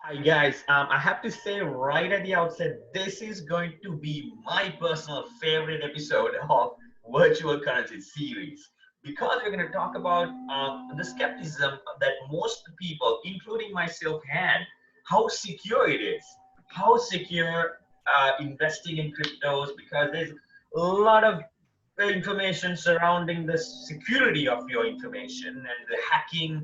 Hi guys, I have to say right at the outset, this is going to be my personal favorite episode of Virtual Currency series because we're going to talk about the skepticism that most people, including myself, had, how secure it is, how secure investing in cryptos, because there's a lot of information surrounding the security of your information and the hacking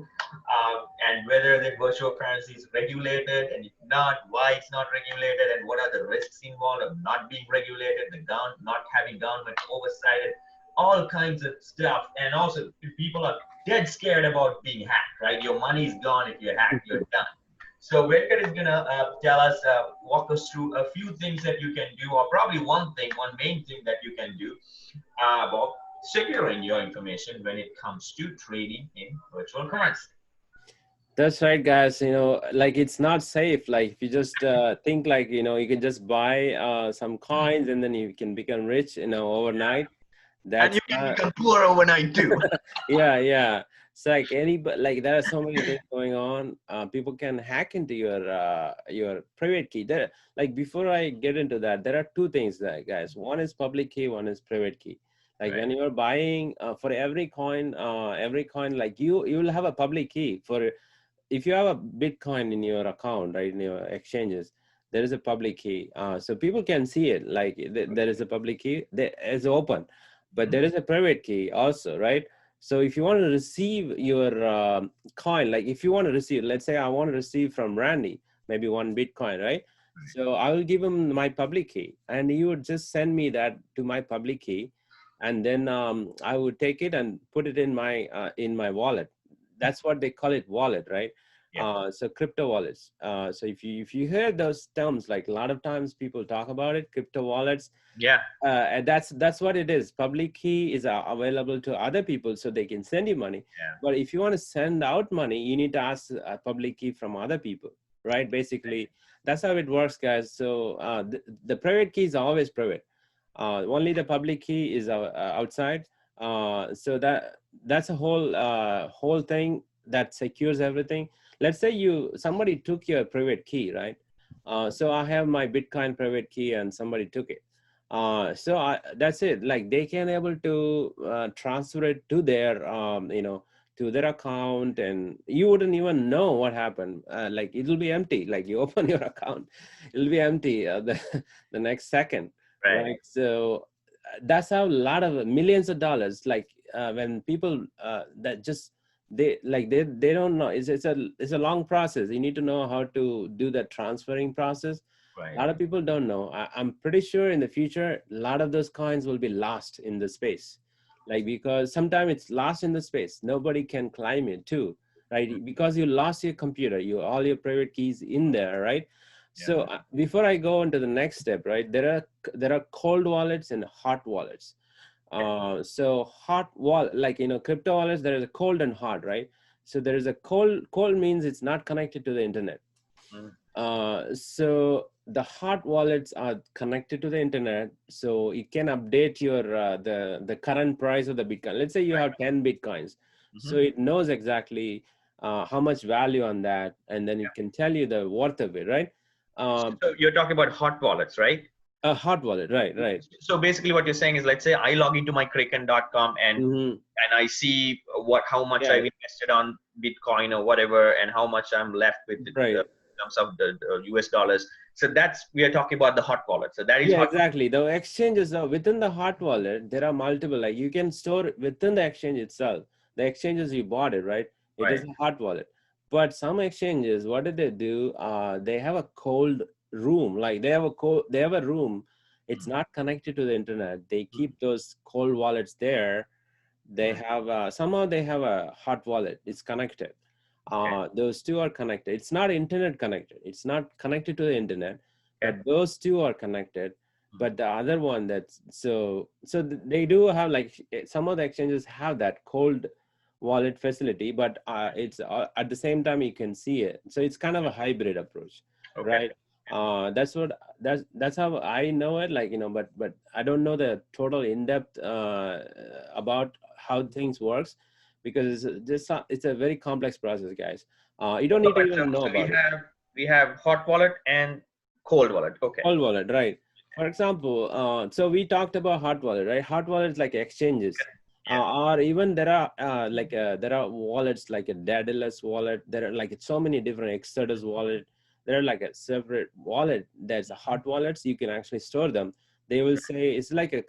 and whether the virtual currency is regulated, and if not, why it's not regulated, and what are the risks involved of not being regulated, not having government oversight, and all kinds of stuff. And also, people are dead scared about being hacked, right? Your money is gone. If you're hacked, you're done. So Venkat is gonna tell us, walk us through a few things that you can do, or probably one main thing that you can do about securing your information when it comes to trading in virtual currency. That's right, guys. Like it's not safe. Like if you just think like, you can just buy some coins and then you can become rich, overnight. And That's you can not, become poor overnight too. yeah, yeah. It's like like there are so many things going on. People can hack into your private key. Like before I get into that, there are two things that guys. One is public key, one is private key. Like Right. when you're buying for every coin, like you will have a public key for if you have a Bitcoin in your account, right, in your exchanges, there is a public key. So people can see it, like there is a public key, there is open, but there is a private key also, right? So if you want to receive your coin, like if you want to receive, let's say I want to receive from Randy, maybe 1 Bitcoin, right? So I will give him my public key and he would just send me that to my public key. And then I would take it and put it in my wallet. That's what they call it, wallet, right? Yeah. So crypto wallets. So if you hear those terms, like a lot of times people talk about it, crypto wallets, Yeah. and that's what it is. Public key is available to other people so they can send you money. Yeah. But if you want to send out money, you need to ask a public key from other people, right? Basically, that's how it works, guys. So the private key is always private. Only the public key is outside. So that's a whole thing that secures everything. Let's say somebody took your private key, right? So I have my Bitcoin private key and somebody took it. That's it. Like they can able to transfer it to their account, and you wouldn't even know what happened. Like it'll be empty. Like you open your account, it'll be empty the next second, Right. right? So that's how a lot of millions of dollars. Like when people that just they don't know. It's a long process. You need to know how to do the transferring process. A Right. lot of people don't know. I'm pretty sure in the future, a lot of those coins will be lost in the space. Like, because sometimes it's lost in the space. Nobody can climb it too, right? Because you lost your computer, all your private keys in there, right? Yeah. So before I go into the next step, right, there are cold wallets and hot wallets. Yeah. So hot wallet, like, crypto wallets, there is a cold and hot, right? So there is a cold means it's not connected to the internet. Mm. So the hot wallets are connected to the internet, so it can update your the current price of the Bitcoin. Let's say you have 10 Bitcoins, so Mhm. it knows exactly how much value on that, and then it can tell you the worth of it, right? Um, So you're talking about hot wallets, right? a hot wallet, right, right. So basically what you're saying is, let's say I log into my kraken.com Hmm. and I see how much Yeah, I've invested on Bitcoin or whatever, and how much I'm left with right. in terms of the US dollars. So that's, we are talking about the hot wallet. So that is Yeah, hot. exactly. The exchanges within the hot wallet, there are multiple. Like you can store it within the exchange itself. The exchanges you bought it, right? It is Right. a hot wallet. But some exchanges, what do? They have a cold room. Like they have a room. It's not connected to the internet. They keep those cold wallets there. They Mm. have somehow they have a hot wallet. It's connected. Okay. Those two are connected. It's not internet connected. It's not connected to the internet, Okay. but those two are connected. But the other one, they do have, like, some of the exchanges have that cold wallet facility, but it's at the same time you can see it. So it's kind of a hybrid approach, Okay. right? That's how I know it. Like, but I don't know the total in-depth about how things works, because it's a very complex process, guys. You don't need to But even know so we about it. have We have hot wallet and cold wallet. Okay. Cold wallet, right? For example, so we talked about hot wallet, right? Hot wallets like exchanges, Yeah. or even there are there are wallets like a Daedalus wallet. There are like so many different Exodus wallet. There are like a separate wallet. There's a hot wallets. You can actually store them. They will say it's like a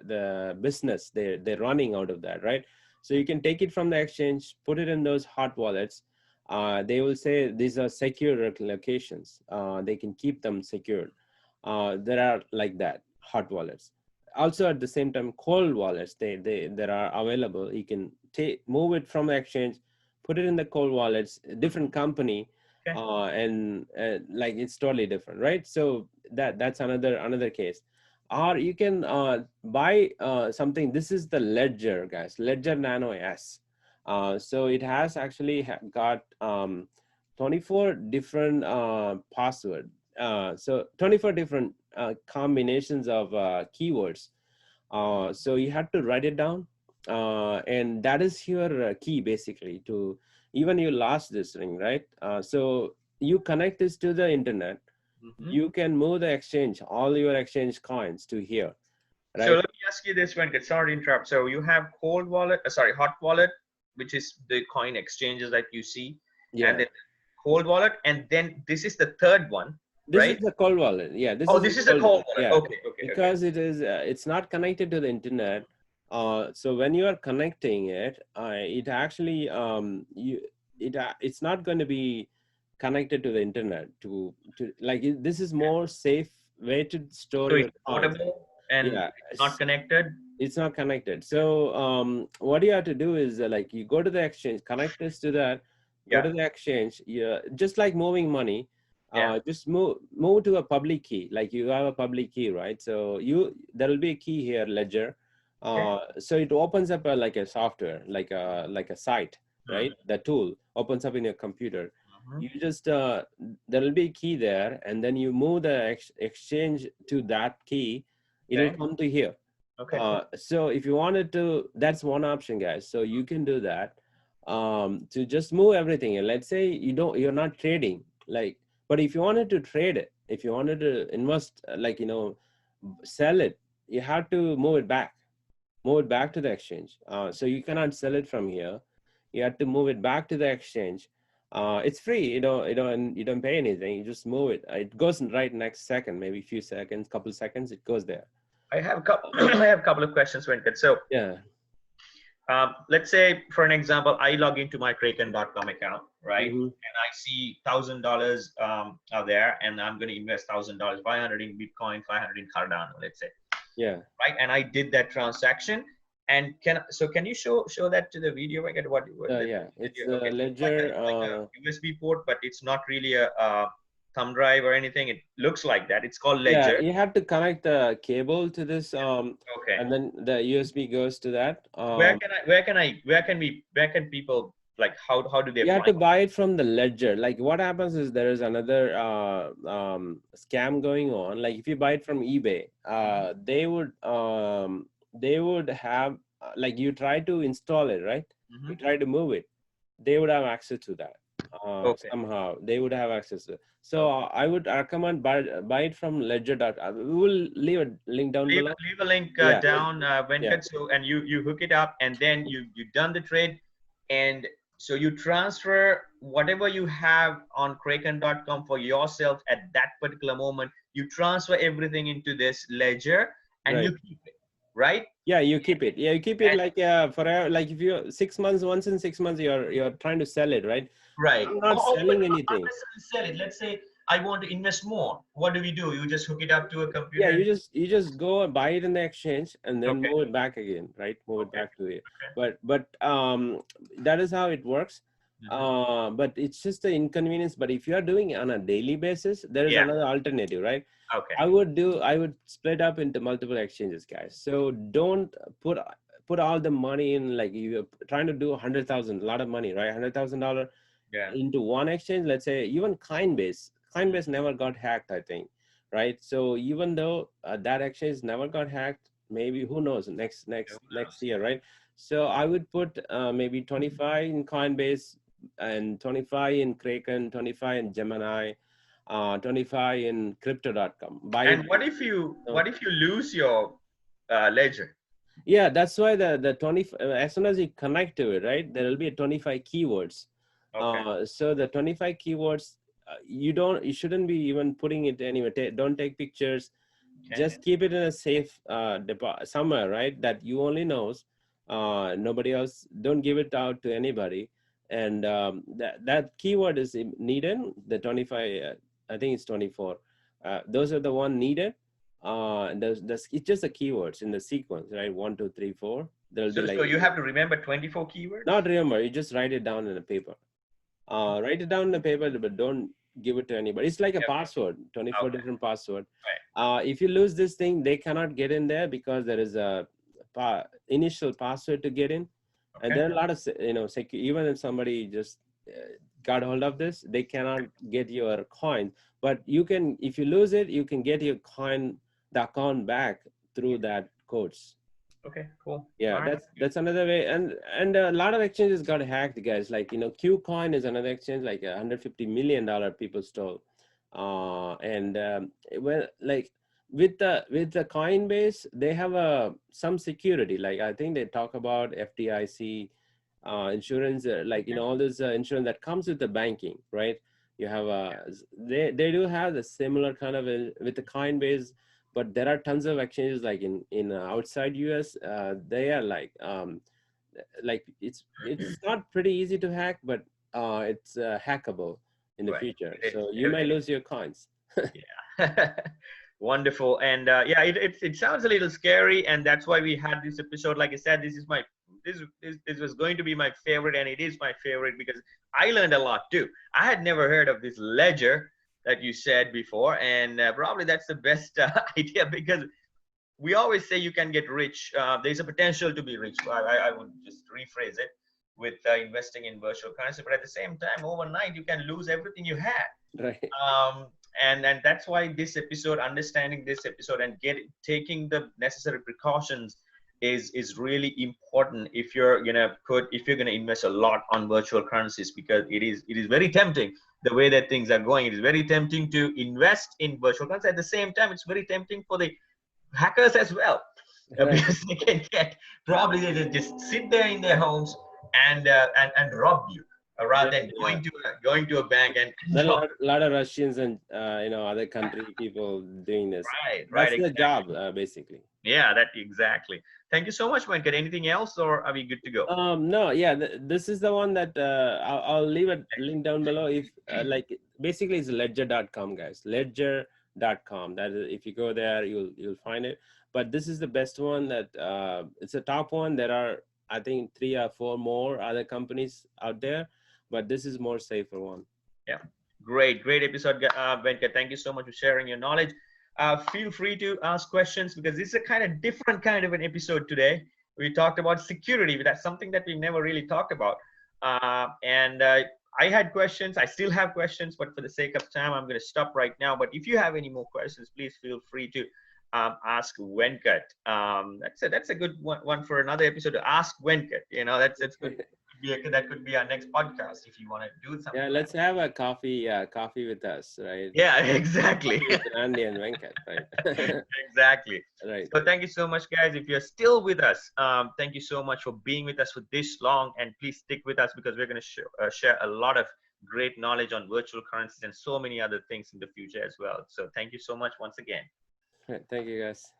the business they're running out of that, right? So you can take it from the exchange, put it in those hot wallets. They will say these are secure locations. They can keep them secured. There are like that hot wallets. Also at the same time, cold wallets, there are available. You can move it from the exchange, put it in the cold wallets, different company, Okay. and like it's totally different, right? So that's another case. Or you can buy something. This is the Ledger, guys. Ledger Nano S. So it has actually got 24 different password. So 24 different combinations of keywords. So you have to write it down. And that is your key basically to, even you lost this ring, right? So you connect this to the internet. You can move the exchange, all your exchange coins to here, So right? let me ask you this, Venkat. Sorry to interrupt. So you have cold wallet, sorry, hot wallet, which is the coin exchanges that you see, and Yeah. then cold wallet, and then this is the third one, This is right? the cold wallet. Yeah, this Oh, is the this is the cold cold wallet. wallet. Yeah, Okay, okay, okay. because it is it's not connected to the internet. So when you are connecting it, it actually it's not going to be connected to the internet to like this is more safe way to store So your it's coins. portable and Yeah, it's not connected. it's not connected. So what you have to do is like you go to the exchange, connect this to that, go Yeah, to the exchange. Yeah, just like moving money, yeah. just move to a public key. Like you have a public key, right? So there will be a key here, Ledger. Okay. So it opens up like a software, like a site, Hmm. right? The tool opens up in your computer. Hmm. You just there will be a key there, and then you move the exchange to that key. It'll Okay. come to here. Okay. So if you wanted to, that's one option, guys. So you can do that to just move everything. And let's say you're not trading, like, but if you wanted to trade it, if you wanted to invest, like, sell it, you have to move it back to the exchange. So you cannot sell it from here. You have to move it back to the exchange. It's free, you don't pay anything. You just move it. It goes right next second, maybe a few seconds, couple seconds, it goes there. I have I have a couple of questions, Venkat. So Yeah. let's say, for an example, I log into my Kraken.com account, right? Hmm. And I see $1,000 out there, and I'm going to invest $1,000, 500 in Bitcoin, 500 in Cardano, let's say, Yeah. right? And I did that transaction. And can you show that to the video? Like what Yeah, it's okay, a so it's like ledger. a USB port, but it's not really a thumb drive or anything. It looks like that. It's called Yeah, Ledger. you have to connect the cable to this, Okay. and then the USB goes to that. Where can people, like, how do they You have find? to buy it from the ledger. Like what happens is there is another scam going on. Like if you buy it from eBay, they would have like you try to install it, right? You Mm-hmm. try to move it. They would have access to that Okay. somehow. They would have access to it. So Okay. I would recommend buy it from ledger. We will leave a link down below. Leave a link Yeah, down, yeah. Venkat. So, and you hook it up, and then you done the trade, and so you transfer whatever you have on Kraken.com for yourself at that particular moment. You transfer everything into this ledger, and you Right. keep it, right? Yeah, you keep it. Yeah, you keep it And like forever. Like if you 6 months, once in 6 months, you're trying to sell it, right? right, I'm not but selling not anything. necessarily sell it. Let's say I want to invest more. What do we do? You just hook it up to a Yeah, computer and you just go and buy it in the exchange and then okay, move it back again, right? Move it okay, back to it. okay. But that is how it works. Hmm. But it's just an inconvenience. But if you are doing it on a daily basis, there is Yeah. another alternative, right? Okay. I would split up into multiple exchanges, guys. So don't put all the money in, like you're trying to do 100,000, a lot of money, right? $100,000 Yeah. into one exchange. Let's say even Coinbase never got hacked, I think, right? So even though that exchange never got hacked, maybe who knows, Who next knows? year, right? So I would put maybe 25 in Coinbase, and 25 in Kraken, 25 in Gemini, 25 in crypto.com. And Buy. what if you lose your ledger? Yeah, that's why the 20, as soon as you connect to it, right, there will be a 25 keywords. Okay. So the 25 keywords, you shouldn't be even putting it anywhere. Don't take pictures. Okay. Just keep it in a safe somewhere, right, that you only knows. Nobody else. Don't give it out to anybody. And that keyword is needed. The 25, I think it's 24. Those are the one needed. It's just the keywords in the sequence, right? 1, 2, 3, 4. There'll be So like, you have to remember 24 keywords? not remember, you just write it down in a paper. Write it down in the paper, but don't give it to anybody. It's like a password, 24 Okay. different password. Right. If you lose this thing, they cannot get in there because there is a initial password to get in. And Okay. there are a lot of, even if somebody just got hold of this, they cannot get your coin. But you can, if you lose it, you can get your coin, the account back through that codes. Okay, cool. Yeah, All right. that's another way. And a lot of exchanges got hacked, guys. Like, Qcoin is another exchange, like $150 million people stole. Well, like with the Coinbase, they have some security. Like, I think they talk about FDIC insurance, like, all this insurance that comes with the banking, right? You have they do have the similar kind of with the Coinbase, but there are tons of exchanges like in outside US. They are like it's not pretty easy to hack, but it's hackable in the Right. future. It is. So you might lose your coins. Yeah. Wonderful. And yeah, it sounds a little scary, and that's why we had this episode. Like I said, this was going to be my favorite, and it is my favorite because I learned a lot too. I had never heard of this ledger that you said before, and probably that's the best idea because we always say you can get rich. There's a potential to be rich. I would just rephrase it with investing in virtual currency, but at the same time, overnight you can lose everything you had. Right. And that's why this episode, understanding this episode and taking the necessary precautions is really important if you're gonna invest a lot on virtual currencies, because it is very tempting the way that things are going. It is very tempting to invest in virtual currency. At the same time, it's very tempting for the hackers as well, Right. because they can get, probably they just sit there in their homes and rob you, rather than Yeah. going to a bank and There are rob. a lot of Russians and other country people doing this. Right, That's the exactly. job, basically. Yeah, that exactly. Thank you so much, Venkat. Anything else, or are we good to go? No, yeah, this is the one that I'll leave a link down below. If like basically it's ledger.com, guys. Ledger.com. That is, if you go there, you'll find it. But this is the best one that it's a top one. There are, I think, 3 or 4 more other companies out there, but this is more safer one. Yeah, great episode, Venkat. Thank you so much for sharing your knowledge. Feel free to ask questions, because this is a kind of different kind of an episode today. We talked about security, but that's something that we never really talked about. And I had questions. I still have questions, but for the sake of time, I'm going to stop right now. But if you have any more questions, please feel free to ask Venkat. That's a good one for another episode, to ask Venkat. That's good. That could be our next podcast if you want to do something. Yeah, let's have a coffee with us, right? Yeah, exactly. With Randy and Venkat, right? Exactly. Right. So thank you so much, guys. If you're still with us, thank you so much for being with us for this long, and please stick with us, because we're going to share a lot of great knowledge on virtual currencies and so many other things in the future as well. So thank you so much once again. Thank you, guys.